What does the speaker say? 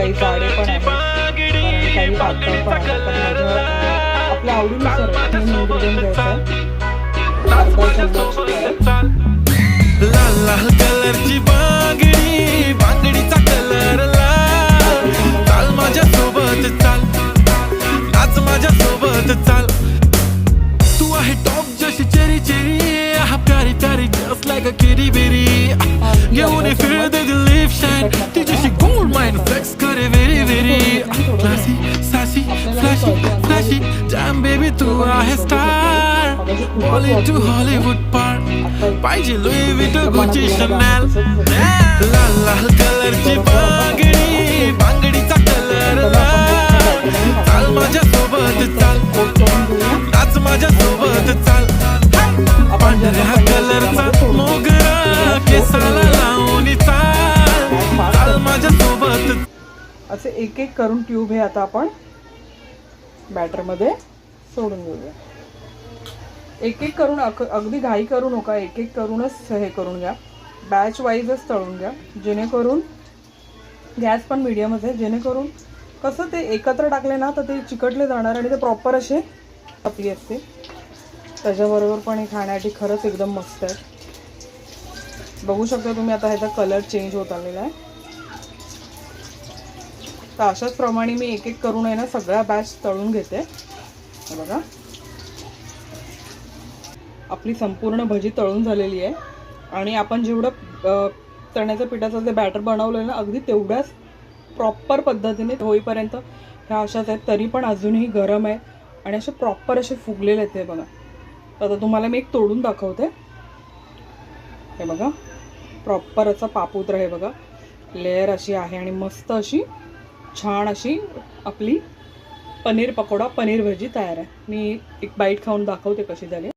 काही जाडे पण आहेत कारण काही पातळ पण आहेत. तर माझ्या आपल्या आवडीनुसार हे इन्ग्रेडियंट घ्यायचं. अर्धा चम्मच लाल लाल कलरची बांगडी, बांगडीचा कलर लाल. चाल माझ्या सोबत चाल, नाच माझ्या सोबत चाल. तू आहे टॉप जशी चेरी चेरी, हा प्यारी प्यारी जस्ट लाईक अ किरी बेरी. घेऊन फिर दे दिल लिप शाईन, तिच्याशी गोल्ड माइन फ्लेक्स करे very very. Classy sassy flashy flashy jam baby तू आहे स्टार. बॉलिवूड टू हॉलिवूड पार पाहिजे लुई विटो गुची शनेल. लाल लाल कलरची बांगडी, बांगडीचा कलर लाल. चाल माझ्या सोबत चाल, नाच माझ्या सोबत चाल. पांढऱ्या कलरचा मोगरा केसाला लावून चाल, चाल माझ्या सोबत. असे एक एक करून ट्यूब हे आता आपण बॅटरमध्ये सोडून घेऊया. एक एक करून अगदी घाई करू नका, एक एक करूनच हे करून घ्या. बॅच वाईजच तळून घ्या, जेणेकरून गॅस पण मीडियमच आहे, जेणेकरून कसं ते एकत्र टाकले ना तर ते चिकटले जाणार आणि ते प्रॉपर असे आपली असते. त्याच्याबरोबर पण हे खाण्यासाठी खरंच एकदम मस्त आहे. बघू शकता तुम्ही आता ह्याचा कलर चेंज होत आलेला आहे. तर अशाच प्रमाणे मी एक एक करून आहे ना सगळ्या बॅच तळून घेते. बघा आपली संपूर्ण भजी तळून झालेली आहे आणि आपण जेवढं चण्याच्या पिठाचं जे बॅटर बनवलं आहे ना अगदी तेवढ्याच प्रॉपर पद्धतीने होईपर्यंत ह्या अशाच आहेत, तरी पण अजूनही गरम आहे आणि असे प्रॉपर असे फुगलेले आहेत. हे बघा, आता तुम्हाला मी एक तोडून दाखवते. हे बघा प्रॉपर असा पापुद्र आहे बघा, लेअर अशी आहे आणि मस्त अशी छान अशी आपली पनीर पकोडा, पनीर भजी तयार आहे. मी एक बाईट खाऊन दाखवते कशी झाली.